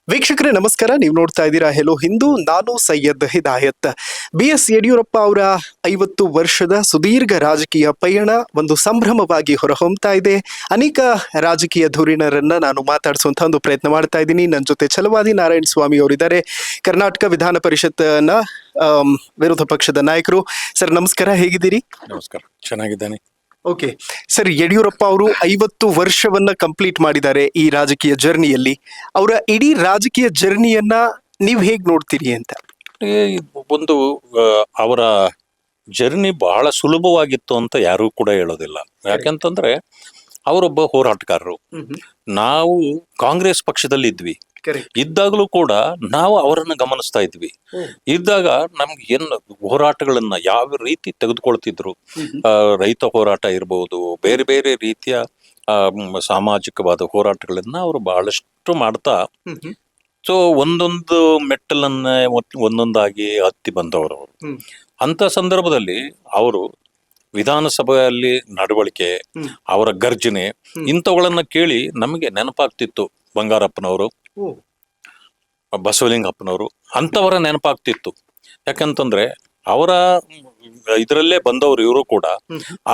ವೀಕ್ಷಕರೇ ನಮಸ್ಕಾರ. ನೀವು ನೋಡ್ತಾ ಇದ್ದೀರಾ ಹೆಲೋ ಹಿಂದೂ. ನಾನು ಸೈಯದ್ ಹಿದಾಯತ್. ಯಡಿಯೂರಪ್ಪ ಅವರ 50 ವರ್ಷದ ಸುದೀರ್ಘ ರಾಜಕೀಯ ಪಯಣ ಒಂದು ಸಂಭ್ರಮವಾಗಿ ಹೊರಹೊಮ್ತಾ ಇದೆ. ಅನೇಕ ರಾಜಕೀಯ ಧುರೀಣರನ್ನ ನಾನು ಮಾತಾಡಿಸುವಂತ ಒಂದು ಪ್ರಯತ್ನ ಮಾಡ್ತಾ ಇದ್ದೀನಿ. ನನ್ನ ಜೊತೆ ಛಲವಾದಿ ನಾರಾಯಣ ಸ್ವಾಮಿ ಅವರಿದ್ದಾರೆ, ಕರ್ನಾಟಕ ವಿಧಾನ ಪರಿಷತ್ನ ವಿರೋಧ ಪಕ್ಷದ ನಾಯಕರು. ಸರ್ ನಮಸ್ಕಾರ, ಹೇಗಿದ್ದೀರಿ? ನಮಸ್ಕಾರ, ಚೆನ್ನಾಗಿದ್ದೇನೆ. ಓಕೆ ಸರ್, ಯಡಿಯೂರಪ್ಪ ಅವರು 50 ವರ್ಷವನ್ನ ಕಂಪ್ಲೀಟ್ ಮಾಡಿದ್ದಾರೆ ಈ ರಾಜಕೀಯ ಜರ್ನಿಯಲ್ಲಿ. ಅವರ ಇಡೀ ರಾಜಕೀಯ ಜರ್ನಿಯನ್ನ ನೀವು ಹೇಗ್ ನೋಡ್ತೀರಿ ಅಂತ? ಒಂದು ಅವರ ಜರ್ನಿ ಬಹಳ ಸುಲಭವಾಗಿತ್ತು ಅಂತ ಯಾರೂ ಕೂಡ ಹೇಳೋದಿಲ್ಲ. ಯಾಕಂತಂದ್ರೆ ಅವರೊಬ್ಬ ಹೋರಾಟಗಾರರು. ನಾವು ಕಾಂಗ್ರೆಸ್ ಪಕ್ಷದಲ್ಲಿ ಇದ್ವಿ, ಇದ್ದಾಗಲೂ ಕೂಡ ನಾವು ಅವರನ್ನ ಗಮನಿಸ್ತಾ ಇದ್ವಿ. ಇದ್ದಾಗ ನಮ್ಗೆ ಏನ್ ಹೋರಾಟಗಳನ್ನ ಯಾವ ರೀತಿ ತೆಗೆದುಕೊಳ್ತಿದ್ರು, ರೈತ ಹೋರಾಟ ಇರ್ಬೋದು, ಬೇರೆ ಬೇರೆ ರೀತಿಯ ಸಾಮಾಜಿಕವಾದ ಹೋರಾಟಗಳನ್ನ ಅವರು ಬಹಳಷ್ಟು ಮಾಡ್ತಾ, ಸೊ ಒಂದೊಂದು ಮೆಟ್ಟಲನ್ನ ಒಂದೊಂದಾಗಿ ಹತ್ತಿ ಬಂದವರು ಅವರು. ಅಂತ ಸಂದರ್ಭದಲ್ಲಿ ಅವರು ವಿಧಾನಸಭೆಯಲ್ಲಿ ನಡವಳಿಕೆ, ಅವರ ಗರ್ಜನೆ ಇಂಥವುಗಳನ್ನ ಕೇಳಿ ನಮಗೆ ನೆನಪಾಗ್ತಿತ್ತು. ಬಂಗಾರಪ್ಪನವರು, ಬಸವಲಿಂಗಪ್ಪನವರು ಅಂಥವರ ನೆನಪಾಗ್ತಿತ್ತು. ಯಾಕಂತಂದ್ರೆ ಅವರ ಇದರಲ್ಲೇ ಬಂದವರು ಇವರು ಕೂಡ.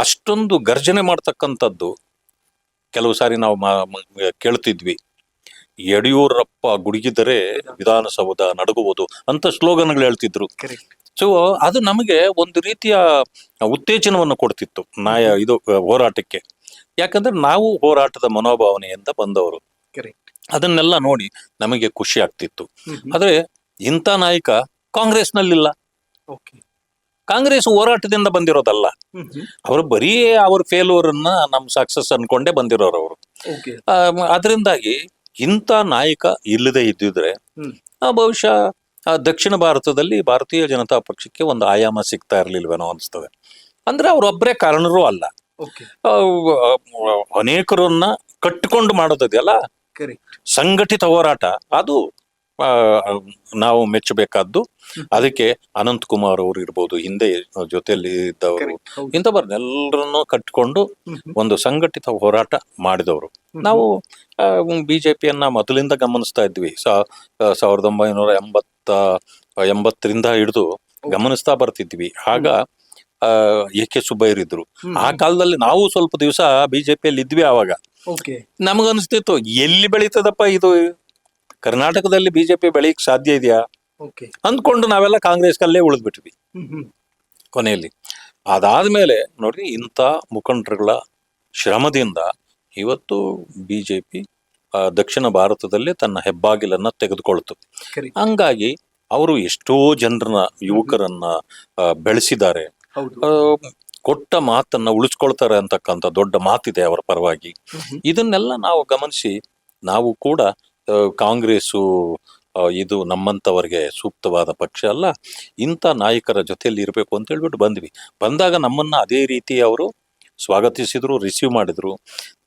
ಅಷ್ಟೊಂದು ಗರ್ಜನೆ ಮಾಡ್ತಕ್ಕಂಥದ್ದು ಕೆಲವು ಸಾರಿ ನಾವು ಕೇಳ್ತಿದ್ವಿ. ಯಡಿಯೂರಪ್ಪ ಗುಡುಗಿದರೆ ವಿಧಾನಸೌಧ ನಡುಗುವುದು ಅಂತ ಸ್ಲೋಗನ್ಗಳು ಹೇಳ್ತಿದ್ರು. ಸೊ ಅದು ನಮಗೆ ಒಂದು ರೀತಿಯ ಉತ್ತೇಜನವನ್ನು ಕೊಡ್ತಿತ್ತು ಇದು ಹೋರಾಟಕ್ಕೆ. ಯಾಕಂದ್ರೆ ನಾವು ಹೋರಾಟದ ಮನೋಭಾವನೆಯಿಂದ ಬಂದವರು. ಅದನ್ನೆಲ್ಲ ನೋಡಿ ನಮಗೆ ಖುಷಿ ಆಗ್ತಿತ್ತು. ಆದ್ರೆ ಇಂಥ ನಾಯಕ ಕಾಂಗ್ರೆಸ್ನಲ್ಲಿಲ್ಲ. ಕಾಂಗ್ರೆಸ್ ಹೋರಾಟದಿಂದ ಬಂದಿರೋದಲ್ಲ, ಅವರು ಬರೀ ಅವ್ರ ಫೇಲ್ಯೂರ್ ಅನ್ನ ನಮ್ ಸಕ್ಸಸ್ ಅನ್ಕೊಂಡೇ ಬಂದಿರೋರು ಅವರು. ಅದರಿಂದಾಗಿ ಇಂಥ ನಾಯಕ ಇಲ್ಲದೆ ಇದ್ದಿದ್ರೆ ಬಹುಶಃ ದಕ್ಷಿಣ ಭಾರತದಲ್ಲಿ ಭಾರತೀಯ ಜನತಾ ಪಕ್ಷಕ್ಕೆ ಒಂದು ಆಯಾಮ ಸಿಗ್ತಾ ಇರ್ಲಿಲ್ವೇನೋ ಅನಿಸ್ತದೆ. ಅಂದ್ರೆ ಅವ್ರೊಬ್ಬರೇ ಕಾರಣರೂ ಅಲ್ಲ, ಅನೇಕರನ್ನ ಕಟ್ಟಿಕೊಂಡು ಮಾಡೋದಲ್ಲ ಸಂಘಟಿತ ಹೋರಾಟ. ಅದು ನಾವು ಮೆಚ್ಚಬೇಕಾದ್ದು. ಅದಕ್ಕೆ ಅನಂತ್ ಕುಮಾರ್ ಅವರು ಇರ್ಬೋದು, ಹಿಂದೆ ಜೊತೆಯಲ್ಲಿ ಇದ್ದವರು, ಇಂಥವ್ರನ್ನೆಲ್ಲರನ್ನು ಕಟ್ಟಿಕೊಂಡು ಒಂದು ಸಂಘಟಿತ ಹೋರಾಟ ಮಾಡಿದವರು. ನಾವು ಬಿಜೆಪಿಯನ್ನ ಮೊದಲಿಂದ ಗಮನಿಸ್ತಾ ಇದ್ವಿ. 1980ರಿಂದ ಹಿಡಿದು ಗಮನಿಸ್ತಾ ಬರ್ತಿದ್ವಿ. ಆಗ ಎ.ಕೆ. ಸುಬ್ಬಯ್ಯರಿದ್ರು. ಆ ಕಾಲದಲ್ಲಿ ನಾವು ಸ್ವಲ್ಪ ದಿವಸ ಬಿಜೆಪಿಯಲ್ಲಿ ಇದ್ವಿ. ಆವಾಗ ನಮಗನ್ಸ್ತಿತ್ತು, ಎಲ್ಲಿ ಬೆಳೀತದಪ್ಪ ಇದು, ಕರ್ನಾಟಕದಲ್ಲಿ ಬಿಜೆಪಿ ಬೆಳೆಯಕ್ ಸಾಧ್ಯ ಇದೆಯಾ ಅಂದ್ಕೊಂಡು ನಾವೆಲ್ಲ ಕಾಂಗ್ರೆಸ್ಗಲ್ಲೇ ಉಳಿದ್ಬಿಟ್ವಿ ಕೊನೆಯಲ್ಲಿ. ಅದಾದ್ಮೇಲೆ ನೋಡ್ರಿ, ಇಂಥ ಮುಖಂಡರುಗಳ ಶ್ರಮದಿಂದ ಇವತ್ತು ಬಿಜೆಪಿ ದಕ್ಷಿಣ ಭಾರತದಲ್ಲಿ ತನ್ನ ಹೆಬ್ಬಾಗಿಲನ್ನ ತೆಗೆದುಕೊಳ್ತು. ಹಂಗಾಗಿ ಅವರು ಎಷ್ಟೋ ಜನರನ್ನ, ಯುವಕರನ್ನ ಬೆಳೆಸಿದ್ದಾರೆ. ಕೊಟ್ಟ ಮಾತನ್ನ ಉಳಿಸ್ಕೊಳ್ತಾರೆ ಅಂತಕ್ಕಂಥ ದೊಡ್ಡ ಮಾತಿದೆ ಅವರ ಪರವಾಗಿ. ಇದನ್ನೆಲ್ಲ ನಾವು ಗಮನಿಸಿ ನಾವು ಕೂಡ ಕಾಂಗ್ರೆಸ್ಸು ಇದು ನಮ್ಮಂಥವ್ರಿಗೆ ಸೂಕ್ತವಾದ ಪಕ್ಷ ಅಲ್ಲ, ಇಂಥ ನಾಯಕರ ಜೊತೆಯಲ್ಲಿ ಇರಬೇಕು ಅಂತ ಹೇಳ್ಬಿಟ್ಟು ಬಂದ್ವಿ. ಬಂದಾಗ ನಮ್ಮನ್ನ ಅದೇ ರೀತಿ ಅವರು ಸ್ವಾಗತಿಸಿದ್ರು, ರಿಸೀವ್ ಮಾಡಿದ್ರು.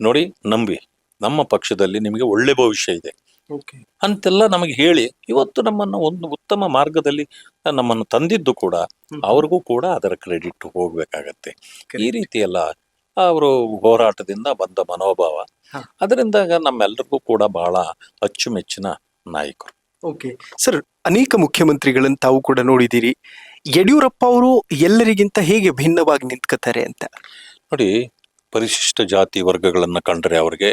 ನೋಡಿ, ನಂಬಿ ನಮ್ಮ ಪಕ್ಷದಲ್ಲಿ ನಿಮಗೆ ಒಳ್ಳೆ ಭವಿಷ್ಯ ಇದೆ ಅಂತೆಲ್ಲ ನಮಗೆ ಹೇಳಿ ಇವತ್ತು ನಮ್ಮನ್ನ ಒಂದು ಉತ್ತಮ ಮಾರ್ಗದಲ್ಲಿ ನಮ್ಮನ್ನು ತಂದಿದ್ದು ಕೂಡ ಅವ್ರಿಗೂ ಕೂಡ ಅದರ ಕ್ರೆಡಿಟ್ ಹೋಗ್ಬೇಕಾಗತ್ತೆ. ಈ ರೀತಿ ಎಲ್ಲ ಅವರು ಹೋರಾಟದಿಂದ ಬಂದ ಮನೋಭಾವ, ಅದರಿಂದ ನಮ್ಮೆಲ್ಲರಿಗೂ ಕೂಡ ಬಹಳ ಅಚ್ಚುಮೆಚ್ಚಿನ ನಾಯಕರು. ಓಕೆ ಸರ್, ಅನೇಕ ಮುಖ್ಯಮಂತ್ರಿಗಳನ್ನ ತಾವು ಕೂಡ ನೋಡಿದ್ದೀರಿ. ಯಡಿಯೂರಪ್ಪ ಅವರು ಎಲ್ಲರಿಗಿಂತ ಹೇಗೆ ಭಿನ್ನವಾಗಿ ನಿಂತ್ಕೋತಾರೆ ಅಂತ? ನೋಡಿ, ಪರಿಶಿಷ್ಟ ಜಾತಿ ವರ್ಗಗಳನ್ನ ಕಂಡ್ರೆ ಅವ್ರಿಗೆ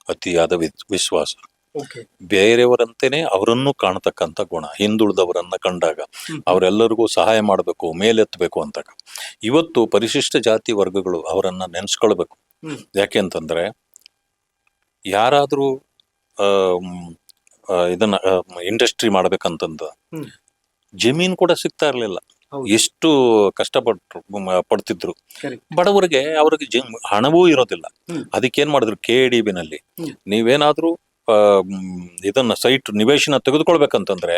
ಅತಿಯಾದ ವಿಶ್ವಾಸ. ಬೇರೆಯವರಂತೆನೆ ಅವರನ್ನು ಕಾಣತಕ್ಕಂಥ ಗುಣ. ಹಿಂದುಳಿದವರನ್ನ ಕಂಡಾಗ ಅವರೆಲ್ಲರಿಗೂ ಸಹಾಯ ಮಾಡಬೇಕು, ಮೇಲೆತ್ತಬೇಕು ಅಂತ. ಇವತ್ತು ಪರಿಶಿಷ್ಟ ಜಾತಿ ವರ್ಗಗಳು ಅವರನ್ನ ನೆನ್ಸ್ಕೊಳ್ಬೇಕು. ಯಾಕೆ ಅಂತಂದ್ರೆ, ಯಾರಾದ್ರೂ ಇದನ್ನ ಇಂಡಸ್ಟ್ರಿ ಮಾಡ್ಬೇಕಂತಂದ ಜಮೀನ್ ಕೂಡ ಸಿಗ್ತಾ ಇರ್ಲಿಲ್ಲ. ಎಷ್ಟು ಪಡ್ತಿದ್ರು ಬಡವರಿಗೆ. ಅವ್ರಿಗೆ ಹಣವೂ ಇರೋದಿಲ್ಲ. ಅದಕ್ಕೇನ್ ಮಾಡಿದ್ರು, KDBನಲ್ಲಿ ನೀವೇನಾದ್ರೂ ಇದನ್ನ ಸೈಟ್ ನಿವೇಶನ ತೆಗೆದುಕೊಳ್ಬೇಕಂತಂದ್ರೆ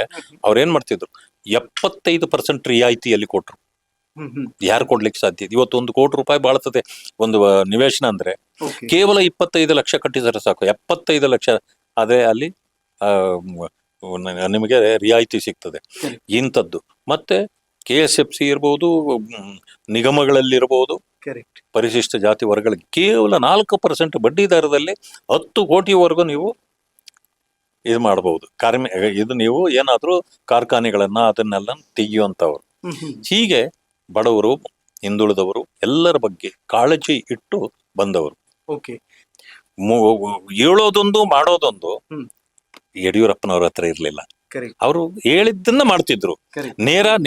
ಅವ್ರೇನ್ ಮಾಡ್ತಿದ್ರು, 75% ರಿಯಾಯಿತಿಯಲ್ಲಿ ಕೊಟ್ರು. ಯಾರು ಕೊಡ್ಲಿಕ್ಕೆ ಸಾಧ್ಯ? ಇವತ್ತು 1 ಕೋಟಿ ರೂಪಾಯಿ ಬಾಳ್ತದೆ ಒಂದು ನಿವೇಶನ ಅಂದ್ರೆ, ಕೇವಲ 25 ಲಕ್ಷ ಕಟ್ಟಿದ್ರೆ ಸಾಕು. 75 ಲಕ್ಷ ಅದೇ ಅಲ್ಲಿ ನಿಮಗೆ ರಿಯಾಯಿತಿ ಸಿಗ್ತದೆ. ಇಂಥದ್ದು ಮತ್ತೆ KSFC ಇರ್ಬೋದು, ನಿಗಮಗಳಲ್ಲಿರ್ಬೋದು, ಪರಿಶಿಷ್ಟ ಜಾತಿ ವರ್ಗಗಳಿಗೆ ಕೇವಲ 4% ಬಡ್ಡಿ ದರದಲ್ಲಿ 10 ಕೋಟಿವರೆಗೂ ನೀವು ಇದು ಮಾಡಬಹುದು. ಇದು ನೀವು ಏನಾದ್ರೂ ಕಾರ್ಖಾನೆಗಳನ್ನ ಅದನ್ನೆಲ್ಲ ತೆಗೆಯುವಂತವ್ರು. ಹೀಗೆ ಬಡವರು, ಹಿಂದುಳಿದವರು ಎಲ್ಲರ ಬಗ್ಗೆ ಕಾಳಜಿ ಇಟ್ಟು ಬಂದವರು. ಓಕೆ. ಹೇಳೋದೊಂದು ಮಾಡೋದೊಂದು ಯಡಿಯೂರಪ್ಪನವ್ರ ಹತ್ರ ಇರ್ಲಿಲ್ಲ. ಅವರು ಹೇಳಿದ್ದನ್ನ ಮಾಡ್ತಿದ್ರು,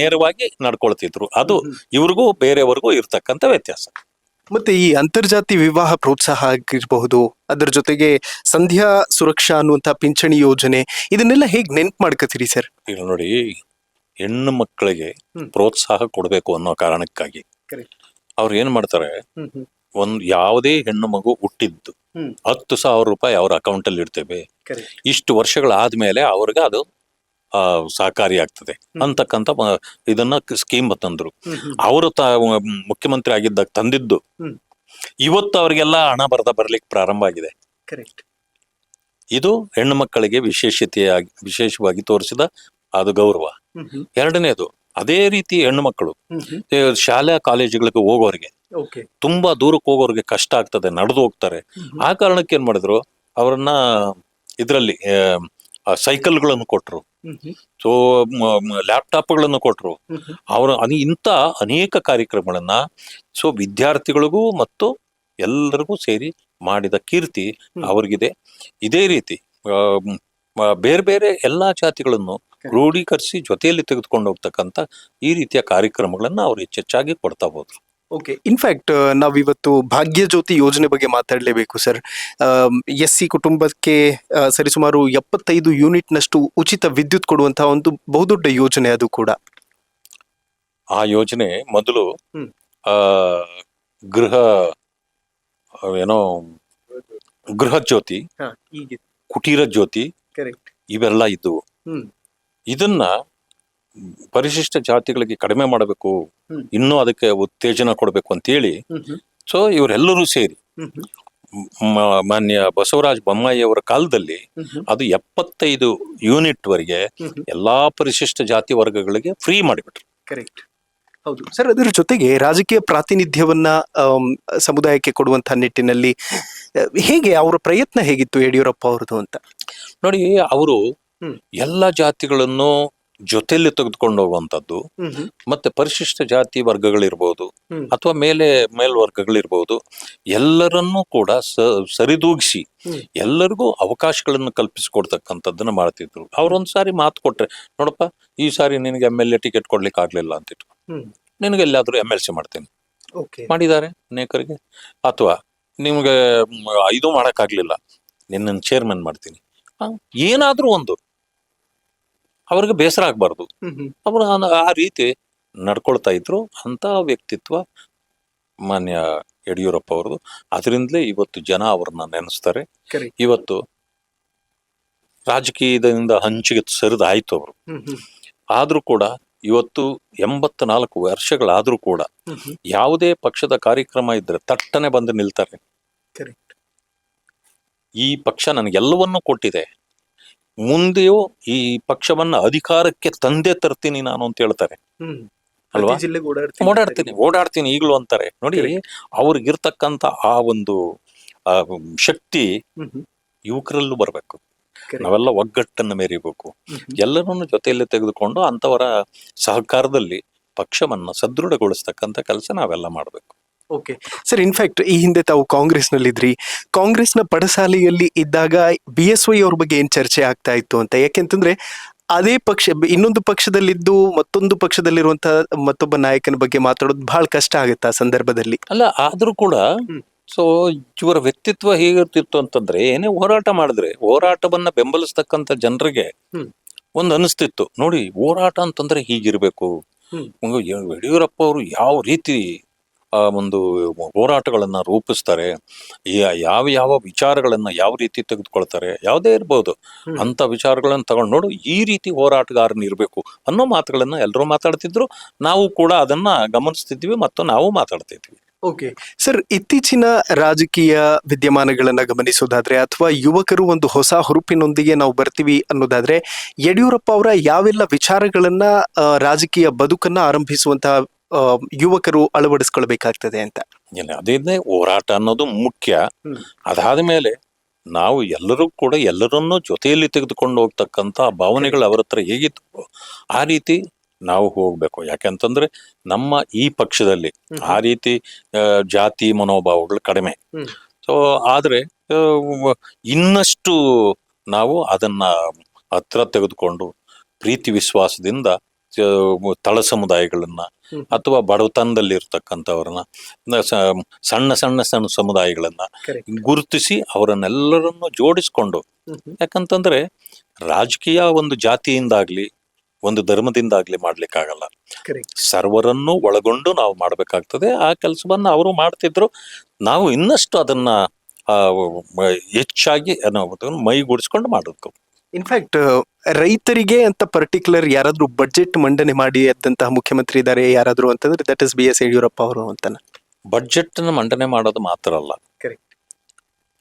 ನೇರವಾಗಿ ನಡ್ಕೊಳ್ತಿದ್ರು. ಅದು ಇವ್ರಿಗೂ ಬೇರೆಯವ್ರಿಗೂ ಇರ್ತಕ್ಕಂಥ ವ್ಯತ್ಯಾಸ. ಮತ್ತೆ ಈ ಅಂತರ್ಜಾತಿ ವಿವಾಹ ಪ್ರೋತ್ಸಾಹ ಆಗಿರಬಹುದು, ಅದರ ಜೊತೆಗೆ ಸಂಧ್ಯಾ ಸುರಕ್ಷಾ ಅನ್ನುವಂತ ಪಿಂಚಣಿ ಯೋಜನೆ, ಇದನ್ನೆಲ್ಲ ಹೇಗ್ ನೆನ್ಪು ಮಾಡ್ಕೋತೀರಿ ಸರ್? ಈಗ ನೋಡಿ, ಹೆಣ್ಣು ಮಕ್ಕಳಿಗೆ ಪ್ರೋತ್ಸಾಹ ಕೊಡ್ಬೇಕು ಅನ್ನೋ ಕಾರಣಕ್ಕಾಗಿ ಅವ್ರು ಏನ್ ಮಾಡ್ತಾರೆ, ಯಾವುದೇ ಹೆಣ್ಣು ಮಗು ಹುಟ್ಟಿದ್ದು 10,000 ರೂಪಾಯಿ ಅವ್ರ ಅಕೌಂಟ್ ಅಲ್ಲಿ ಇಡ್ತೇವೆ, ಇಷ್ಟು ವರ್ಷಗಳಾದ್ಮೇಲೆ ಅವ್ರಿಗೆ ಅದು ಸಹಕಾರಿಯಾಗ್ತದೆ ಅಂತಕ್ಕಂಥ ಇದನ್ನ ಸ್ಕೀಮ್ ತಂದ್ರು. ಅವರು ಮುಖ್ಯಮಂತ್ರಿ ಆಗಿದ್ದಾಗ ತಂದಿದ್ದು ಇವತ್ತು ಅವರಿಗೆಲ್ಲ ಹಣ ಬರ್ಲಿಕ್ಕೆ ಪ್ರಾರಂಭ ಆಗಿದೆ. ಇದು ಹೆಣ್ಣು ಮಕ್ಕಳಿಗೆ ವಿಶೇಷವಾಗಿ ತೋರಿಸಿದ ಅದು ಗೌರವ. ಎರಡನೇದು, ಅದೇ ರೀತಿ ಹೆಣ್ಣು ಮಕ್ಕಳು ಶಾಲಾ ಕಾಲೇಜುಗಳಿಗೆ ಹೋಗೋರಿಗೆ, ತುಂಬಾ ದೂರಕ್ಕೆ ಹೋಗೋರಿಗೆ ಕಷ್ಟ ಆಗ್ತದೆ, ನಡೆದು ಹೋಗ್ತಾರೆ. ಆ ಕಾರಣಕ್ಕೆ ಏನ್ ಮಾಡಿದ್ರು, ಅವರನ್ನ ಇದರಲ್ಲಿ ಸೈಕಲ್ಗಳನ್ನು ಕೊಟ್ರು, ಸೊ ಲ್ಯಾಪ್ಟಾಪ್ಗಳನ್ನು ಕೊಟ್ರು. ಇಂಥ ಅನೇಕ ಕಾರ್ಯಕ್ರಮಗಳನ್ನ ಸೊ ವಿದ್ಯಾರ್ಥಿಗಳಿಗೂ ಮತ್ತು ಎಲ್ಲರಿಗೂ ಸೇರಿ ಮಾಡಿದ ಕೀರ್ತಿ ಅವ್ರಿಗಿದೆ. ಇದೇ ರೀತಿ ಬೇರೆ ಬೇರೆ ಎಲ್ಲಾ ಜಾತಿಗಳನ್ನು ಕ್ರೋಢೀಕರಿಸಿ ಜೊತೆಯಲ್ಲಿ ತೆಗೆದುಕೊಂಡು ಹೋಗ್ತಕ್ಕಂಥ ಈ ರೀತಿಯ ಕಾರ್ಯಕ್ರಮಗಳನ್ನ ಅವ್ರು ಹೆಚ್ಚೆಚ್ಚಾಗಿ ಕೊಡ್ತಾ ಹೋದ್ರು. ಓಕೆ. ಇನ್ಫ್ಯಾಕ್ಟ್ ನಾವಿವತ್ತು ಭಾಗ್ಯ ಜ್ಯೋತಿ ಯೋಜನೆ ಬಗ್ಗೆ ಮಾತಾಡಲೇಬೇಕು ಸರ್. SC ಕುಟುಂಬಕ್ಕೆ ಸರಿಸುಮಾರು 75 ಯೂನಿಟ್ನಷ್ಟು ಉಚಿತ ವಿದ್ಯುತ್ ಕೊಡುವಂತಹ ಒಂದು ಬಹುದೊಡ್ಡ ಯೋಜನೆ ಅದು ಕೂಡ. ಆ ಯೋಜನೆ ಮೊದಲು ಗೃಹ ಜ್ಯೋತಿ, ಕುಟೀರ ಜ್ಯೋತಿ ಇವೆಲ್ಲ ಇದ್ದವು. ಇದನ್ನ ಪರಿಶಿಷ್ಟ ಜಾತಿಗಳಿಗೆ ಕಡಿಮೆ ಮಾಡಬೇಕು, ಇನ್ನೂ ಅದಕ್ಕೆ ಉತ್ತೇಜನ ಕೊಡಬೇಕು ಅಂತೇಳಿ ಸೊ ಇವರೆಲ್ಲರೂ ಸೇರಿ ಮಾನ್ಯ ಬಸವರಾಜ ಬೊಮ್ಮಾಯಿ ಅವರ ಕಾಲದಲ್ಲಿ ಅದು 75 ಯೂನಿಟ್ ವರೆಗೆ ಎಲ್ಲಾ ಪರಿಶಿಷ್ಟ ಜಾತಿ ವರ್ಗಗಳಿಗೆ ಫ್ರೀ ಮಾಡಿಬಿಟ್ರು. ಹೌದು ಸರ್. ಅದರ ಜೊತೆಗೆ ರಾಜಕೀಯ ಪ್ರಾತಿನಿಧ್ಯವನ್ನ ಸಮುದಾಯಕ್ಕೆ ಕೊಡುವಂತಹ ನಿಟ್ಟಿನಲ್ಲಿ ಹೇಗೆ ಅವರ ಪ್ರಯತ್ನ ಹೇಗಿತ್ತು ಯಡಿಯೂರಪ್ಪ ಅವರದು ಅಂತ ನೋಡಿ. ಅವರು ಎಲ್ಲ ಜಾತಿಗಳನ್ನು ಜೊತೆಯಲ್ಲಿ ತೆಗೆದುಕೊಂಡು ಹೋಗುವಂತದ್ದು, ಮತ್ತೆ ಪರಿಶಿಷ್ಟ ಜಾತಿ ವರ್ಗಗಳಿರ್ಬೋದು ಅಥವಾ ಮೇಲ್ವರ್ಗಗಳಿರ್ಬೋದು, ಎಲ್ಲರನ್ನೂ ಕೂಡ ಸರಿದೂಗಿಸಿ ಎಲ್ಲರಿಗೂ ಅವಕಾಶಗಳನ್ನು ಕಲ್ಪಿಸಿಕೊಡ್ತಕ್ಕಂಥದ್ದನ್ನ ಮಾಡ್ತಿದ್ರು. ಅವ್ರೊಂದ್ಸಾರಿ ಮಾತು ಕೊಟ್ರೆ, ನೋಡಪ್ಪ ಈ ಸಾರಿ ನಿನಗೆ MLA ಟಿಕೆಟ್ ಕೊಡ್ಲಿಕ್ಕೆ ಆಗ್ಲಿಲ್ಲ ಅಂತಿತ್ತು, ನಿನಗೆ ಎಲ್ಲಾದ್ರೂ MLC ಮಾಡ್ತೇನೆ ಮಾಡಿದ್ದಾರೆ ಅನೇಕರಿಗೆ. ಅಥವಾ ನಿಮ್ಗೆ ಇದು ಮಾಡಕ್ಕಾಗ್ಲಿಲ್ಲ, ನಿನ್ನ ಚೇರ್ಮನ್ ಮಾಡ್ತೀನಿ, ಏನಾದ್ರೂ ಒಂದು ಅವ್ರಿಗೆ ಬೇಸರ ಆಗ್ಬಾರ್ದು. ಅವರು ಆ ರೀತಿ ನಡ್ಕೊಳ್ತಾ ಇದ್ರು. ಅಂತ ವ್ಯಕ್ತಿತ್ವ ಮಾನ್ಯ ಯಡಿಯೂರಪ್ಪ ಅವ್ರದ್ದು. ಅದರಿಂದಲೇ ಇವತ್ತು ಜನ ಅವ್ರನ್ನ ನೆನೆಸ್ತಾರೆ. ಇವತ್ತು ರಾಜಕೀಯದಿಂದ ಹಂಚಿಗೆ ಸರಿದಾಯ್ತು ಅವರು. ಆದ್ರೂ ಕೂಡ ಇವತ್ತು 84 ವರ್ಷಗಳಾದ್ರೂ ಕೂಡ ಯಾವುದೇ ಪಕ್ಷದ ಕಾರ್ಯಕ್ರಮ ಇದ್ರೆ ತಟ್ಟನೆ ಬಂದು ನಿಲ್ತಾರೆ. ಈ ಪಕ್ಷ ನನಗೆಲ್ಲವನ್ನೂ ಕೊಟ್ಟಿದೆ, ಮುಂದೆಯೂ ಈ ಪಕ್ಷವನ್ನ ಅಧಿಕಾರಕ್ಕೆ ತಂದೆ ತರ್ತೀನಿ ನಾನು ಅಂತ ಹೇಳ್ತಾರೆ ಅಲ್ವಾ. ಓಡಾಡ್ತೀನಿ ಈಗಲೂ ಅಂತಾರೆ ನೋಡಿ. ಅವ್ರಿಗಿರ್ತಕ್ಕಂಥ ಆ ಒಂದು ಶಕ್ತಿ ಯುವಕರಲ್ಲೂ ಬರ್ಬೇಕು. ನಾವೆಲ್ಲ ಒಗ್ಗಟ್ಟನ್ನು ಮೆರಿಬೇಕು, ಎಲ್ಲರನ್ನು ಜೊತೆಯಲ್ಲಿ ತೆಗೆದುಕೊಂಡು ಅಂತವರ ಸಹಕಾರದಲ್ಲಿ ಪಕ್ಷವನ್ನ ಸದೃಢಗೊಳಿಸ್ತಕ್ಕಂಥ ಕೆಲಸ ನಾವೆಲ್ಲ ಮಾಡ್ಬೇಕು. Okay sir. ಇನ್ಫ್ಯಾಕ್ಟ್ ಈ ಹಿಂದೆ ತಾವು ಕಾಂಗ್ರೆಸ್ನಲ್ಲಿದ್ರಿ. ಕಾಂಗ್ರೆಸ್ನ ಪಡಸಾಲೆಯಲ್ಲಿ ಇದ್ದಾಗ BSY ಅವ್ರ ಬಗ್ಗೆ ಏನ್ ಚರ್ಚೆ ಆಗ್ತಾ ಇತ್ತು ಅಂತ? ಯಾಕೆಂತಂದ್ರೆ ಅದೇ ಪಕ್ಷ ಇನ್ನೊಂದು ಪಕ್ಷದಲ್ಲಿದ್ದು ಮತ್ತೊಂದು ಪಕ್ಷದಲ್ಲಿರುವಂತಹ ಮತ್ತೊಬ್ಬ ನಾಯಕನ ಬಗ್ಗೆ ಮಾತಾಡೋದು ಬಹಳ ಕಷ್ಟ ಆಗುತ್ತೆ ಆ ಸಂದರ್ಭದಲ್ಲಿ. ಅಲ್ಲ, ಆದ್ರೂ ಕೂಡ ಸೊ ಇವರ ವ್ಯಕ್ತಿತ್ವ ಹೇಗಿರ್ತಿತ್ತು ಅಂತಂದ್ರೆ, ಏನೇ ಹೋರಾಟ ಮಾಡಿದ್ರೆ ಹೋರಾಟವನ್ನ ಬೆಂಬಲಿಸ್ತಕ್ಕಂಥ ಜನರಿಗೆ ಒಂದು ಅನಿಸ್ತಿತ್ತು, ನೋಡಿ ಹೋರಾಟ ಅಂತಂದ್ರೆ ಹೀಗಿರ್ಬೇಕು. ಯಡಿಯೂರಪ್ಪ ಅವರು ಯಾವ ರೀತಿ ಒಂದು ಹೋರಾಟಗಳನ್ನ ರೂಪಿಸ್ತಾರೆ, ಯಾವ ವಿಚಾರಗಳನ್ನ ಯಾವ ರೀತಿ ತೆಗೆದುಕೊಳ್ತಾರೆ, ಯಾವುದೇ ಇರ್ಬೋದು ಅಂತ ವಿಚಾರಗಳನ್ನ ತಗೊಂಡು ನೋಡು, ಈ ರೀತಿ ಹೋರಾಟಗಾರನ ಇರ್ಬೇಕು ಅನ್ನೋ ಮಾತುಗಳನ್ನ ಎಲ್ಲರೂ ಮಾತಾಡ್ತಿದ್ರು. ನಾವು ಕೂಡ ಅದನ್ನ ಗಮನಿಸ್ತಿದ್ವಿ ಮತ್ತು ನಾವು ಮಾತಾಡ್ತಿದ್ವಿ. Okay sir. ಇತ್ತೀಚಿನ ರಾಜಕೀಯ ವಿದ್ಯಮಾನಗಳನ್ನ ಗಮನಿಸೋದಾದ್ರೆ ಅಥವಾ ಯುವಕರು ಒಂದು ಹೊಸ ಹುರುಪಿನೊಂದಿಗೆ ನಾವು ಬರ್ತೀವಿ ಅನ್ನೋದಾದ್ರೆ, ಯಡಿಯೂರಪ್ಪ ಅವರ ಯಾವೆಲ್ಲ ವಿಚಾರಗಳನ್ನ ರಾಜಕೀಯ ಬದುಕನ್ನ ಆರಂಭಿಸುವಂತಹ ಯುವಕರು ಅಳವಡಿಸ್ಕೊಳ್ಬೇಕಾಗ್ತದೆ ಅಂತ? ಅದೇ ಹೋರಾಟ ಅನ್ನೋದು ಮುಖ್ಯ. ಅದಾದ ಮೇಲೆ ನಾವು ಎಲ್ಲರೂ ಕೂಡ ಎಲ್ಲರನ್ನೂ ಜೊತೆಯಲ್ಲಿ ತೆಗೆದುಕೊಂಡು ಹೋಗ್ತಕ್ಕಂಥ ಭಾವನೆಗಳು ಅವರ ಹತ್ರ ಹೇಗಿತ್ತು ಆ ರೀತಿ ನಾವು ಹೋಗ್ಬೇಕು. ಯಾಕೆಂತಂದ್ರೆ ನಮ್ಮ ಈ ಪಕ್ಷದಲ್ಲಿ ಆ ರೀತಿ ಜಾತಿ ಮನೋಭಾವಗಳು ಕಡಿಮೆ. ಸೊ ಆದ್ರೆ ಇನ್ನಷ್ಟು ನಾವು ಅದನ್ನ ಹತ್ರ ತೆಗೆದುಕೊಂಡು ಪ್ರೀತಿ ವಿಶ್ವಾಸದಿಂದ ತಳ ಸಮುದಾಯಗಳನ್ನ ಅಥವಾ ಬಡತನದಲ್ಲಿ ಇರ್ತಕ್ಕಂಥವ್ರನ್ನ ಸಣ್ಣ ಸಣ್ಣ ಸಣ್ಣ ಸಮುದಾಯಗಳನ್ನ ಗುರುತಿಸಿ ಅವರನ್ನೆಲ್ಲರನ್ನು ಜೋಡಿಸ್ಕೊಂಡು, ಯಾಕಂತಂದ್ರೆ ರಾಜಕೀಯ ಒಂದು ಜಾತಿಯಿಂದಾಗ್ಲಿ ಒಂದು ಧರ್ಮದಿಂದಾಗ್ಲಿ ಮಾಡ್ಲಿಕ್ಕಾಗಲ್ಲ, ಸರ್ವರನ್ನು ಒಳಗೊಂಡು ನಾವು ಮಾಡ್ಬೇಕಾಗ್ತದೆ. ಆ ಕೆಲಸವನ್ನ ಅವರು ಮಾಡ್ತಿದ್ರು, ನಾವು ಇನ್ನಷ್ಟು ಅದನ್ನ ಹೆಚ್ಚಾಗಿ ಮೈಗೂಡಿಸ್ಕೊಂಡು ಮಾಡಬೇಕು. ಇನ್ಫ್ಯಾಕ್ಟ್ ರೈತರಿಗೆ ಅಂತ ಪರ್ಟಿಕ್ಯುಲರ್ ಯಾರಾದ್ರೂ ಬಡ್ಜೆಟ್ ಮಂಡನೆ ಮಾಡಿ ಅದಂತಹ ಮುಖ್ಯಮಂತ್ರಿ ಇದ್ದಾರೆ ಯಾರಾದ್ರೂ ಅಂತಂದ್ರೆ ದಟ್ ಇಸ್ BS ಯಡಿಯೂರಪ್ಪ ಅವರು ಅಂತಾನೆ. ಬಡ್ಜೆಟ್ ಮಾಡೋದು ಮಾತ್ರ ಅಲ್ಲ,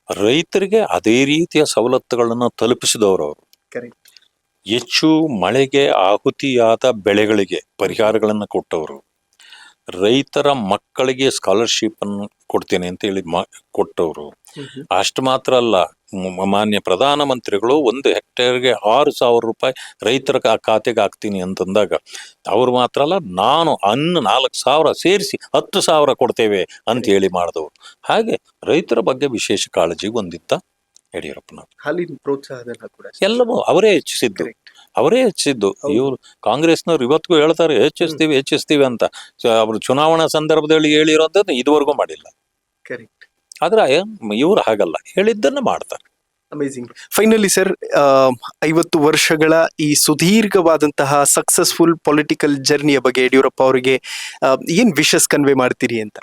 ರೈತರಿಗೆ ಅದೇ ರೀತಿಯ ಸವಲತ್ತುಗಳನ್ನು ತಲುಪಿಸಿದವರು ಅವರು. ಹೆಚ್ಚು ಮಳೆಗೆ ಆಹುತಿಯಾದ ಬೆಳೆಗಳಿಗೆ ಪರಿಹಾರಗಳನ್ನು ಕೊಟ್ಟವರು, ರೈತರ ಮಕ್ಕಳಿಗೆ ಸ್ಕಾಲರ್ಶಿಪ್ ಅನ್ನು ಕೊಡ್ತೇನೆ ಅಂತ ಹೇಳಿ ಕೊಟ್ಟವರು. ಅಷ್ಟು ಮಾತ್ರ ಅಲ್ಲ, ಮಾನ್ಯ ಪ್ರಧಾನಮಂತ್ರಿಗಳು 1 ಹೆಕ್ಟೇರ್ಗೆ 6,000 ರೂಪಾಯಿ ರೈತರ ಖಾತೆಗೆ ಹಾಕ್ತೀನಿ ಅಂತಂದಾಗ ಅವ್ರು ಮಾತ್ರ ಅಲ್ಲ, ನಾನು 4,000 ಸೇರಿಸಿ 10,000 ಕೊಡ್ತೇವೆ ಅಂತ ಹೇಳಿ ಮಾಡಿದವರು. ಹಾಗೆ ರೈತರ ಬಗ್ಗೆ ವಿಶೇಷ ಕಾಳಜಿ ಹೊಂದಿದ್ದ ಯಡಿಯೂರಪ್ಪನವರು. ಹಾಲಿನ ಪ್ರೋತ್ಸಾಹದಲ್ಲ ಕೂಡ ಎಲ್ಲವೂ ಅವರೇ ಹೆಚ್ಚಿಸಿದ್ದು. ಇವರು ಕಾಂಗ್ರೆಸ್ನವ್ರು ಇವತ್ತಿಗೂ ಹೇಳ್ತಾರೆ ಹೆಚ್ಚಿಸ್ತೀವಿ ಅಂತ. ಅವರು ಚುನಾವಣಾ ಸಂದರ್ಭದಲ್ಲಿ ಹೇಳಿರೋದನ್ನ ಇದುವರೆಗೂ ಮಾಡಿಲ್ಲ. ಆದ್ರೆ ಇವ್ರು ಹಾಗಲ್ಲ, ಹೇಳಿದ್ದನ್ನ ಮಾಡ್ತಾರೆ. ಅಮೇಜಿಂಗ್. ಫೈನಲಿ ಸರ್, 50 ವರ್ಷಗಳ ಈ ಸುದೀರ್ಘವಾದಂತಹ ಸಕ್ಸಸ್ಫುಲ್ ಪೊಲಿಟಿಕಲ್ ಜರ್ನಿಯ ಬಗ್ಗೆ ಯಡಿಯೂರಪ್ಪ ಅವರಿಗೆ ಏನ್ ವಿಶಸ್ ಕನ್ವೆ ಮಾಡ್ತೀರಿ ಅಂತ?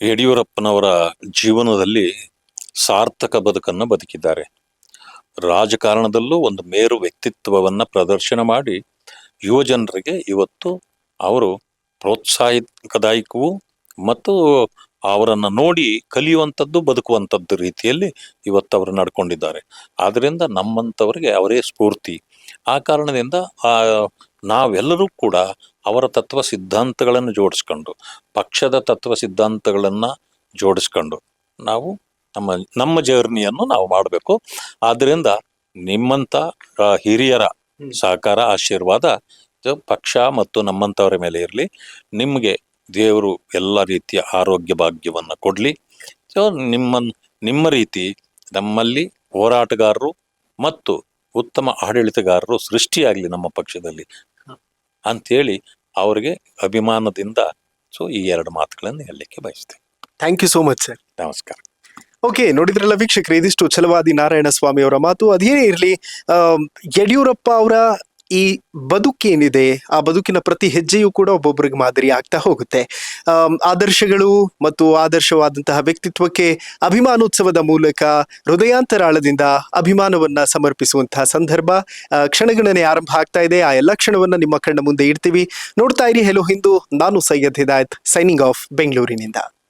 ಯಡಿಯೂರಪ್ಪನವರ ಜೀವನದಲ್ಲಿ ಸಾರ್ಥಕ ಬದುಕನ್ನು ಬದುಕಿದ್ದಾರೆ. ರಾಜಕಾರಣದಲ್ಲೂ ಒಂದು ಮೇರು ವ್ಯಕ್ತಿತ್ವವನ್ನ ಪ್ರದರ್ಶನ ಮಾಡಿ ಯುವ ಜನರಿಗೆ ಇವತ್ತು ಅವರು ಪ್ರೋತ್ಸಾಹದಾಯಕವೂ ಮತ್ತು ಅವರನ್ನು ನೋಡಿ ಕಲಿಯುವಂಥದ್ದು ಬದುಕುವಂಥದ್ದು ರೀತಿಯಲ್ಲಿ ಇವತ್ತು ಅವರು ನಡ್ಕೊಂಡಿದ್ದಾರೆ. ಆದ್ರಿಂದ ನಮ್ಮಂಥವ್ರಿಗೆ ಅವರೇ ಸ್ಫೂರ್ತಿ. ಆ ಕಾರಣದಿಂದ ನಾವೆಲ್ಲರೂ ಕೂಡ ಅವರ ತತ್ವ ಸಿದ್ಧಾಂತಗಳನ್ನು ಜೋಡಿಸ್ಕೊಂಡು, ಪಕ್ಷದ ತತ್ವ ಸಿದ್ಧಾಂತಗಳನ್ನ ಜೋಡಿಸ್ಕೊಂಡು ನಾವು ನಮ್ಮ ಜರ್ನಿಯನ್ನು ನಾವು ಮಾಡಬೇಕು. ಆದ್ರಿಂದ ನಿಮ್ಮಂತ ಹಿರಿಯರ ಸಹಕಾರ, ಆಶೀರ್ವಾದ ಪಕ್ಷ ಮತ್ತು ನಮ್ಮಂಥವರ ಮೇಲೆ ಇರಲಿ. ನಿಮಗೆ ದೇವರು ಎಲ್ಲ ರೀತಿಯ ಆರೋಗ್ಯ ಭಾಗ್ಯವನ್ನ ಕೊಡ್ಲಿ. ಸೊ ನಿಮ್ಮ ರೀತಿ ನಮ್ಮಲ್ಲಿ ಹೋರಾಟಗಾರರು ಮತ್ತು ಉತ್ತಮ ಆಡಳಿತಗಾರರು ಸೃಷ್ಟಿಯಾಗಲಿ ನಮ್ಮ ಪಕ್ಷದಲ್ಲಿ ಅಂಥೇಳಿ ಅವರಿಗೆ ಅಭಿಮಾನದಿಂದ ಈ 2 ಮಾತುಗಳನ್ನು ಹೇಳಲಿಕ್ಕೆ ಬಯಸ್ತೇನೆ. Thank you so much sir. ನಮಸ್ಕಾರ. ಓಕೆ, ನೋಡಿದ್ರಲ್ಲ ವೀಕ್ಷಕರು, ಇದಿಷ್ಟು ಛಲವಾದಿ ನಾರಾಯಣ ಸ್ವಾಮಿ ಅವರ ಮಾತು. ಅದೇನೇ ಇರಲಿ, ಯಡಿಯೂರಪ್ಪ ಅವರ ಈ ಬದುಕೇನಿದೆ, ಆ ಬದುಕಿನ ಪ್ರತಿ ಹೆಜ್ಜೆಯೂ ಕೂಡ ಒಬ್ಬೊಬ್ಬರಿಗೆ ಮಾದರಿ ಆಗ್ತಾ ಹೋಗುತ್ತೆ. ಆದರ್ಶಗಳು ಮತ್ತು ಆದರ್ಶವಾದಂತಹ ವ್ಯಕ್ತಿತ್ವಕ್ಕೆ ಅಭಿಮಾನೋತ್ಸವದ ಮೂಲಕ ಹೃದಯಾಂತರಾಳದಿಂದ ಅಭಿಮಾನವನ್ನ ಸಮರ್ಪಿಸುವಂತಹ ಸಂದರ್ಭ ಕ್ಷಣಗಣನೆ ಆರಂಭ ಆಗ್ತಾ ಇದೆ. ಆ ಎಲ್ಲ ಕ್ಷಣವನ್ನ ನಿಮ್ಮ ಕಣ್ಣ ಮುಂದೆ ಇಡ್ತೀವಿ. ನೋಡ್ತಾ ಇರಿ ಹೆಲೋ ಹಿಂದೂ. ನಾನು ಸೈಯದ್ ಹಿದಾಯತ್, ಸೈನಿಂಗ್ ಆಫ್ ಬೆಂಗಳೂರಿನಿಂದ.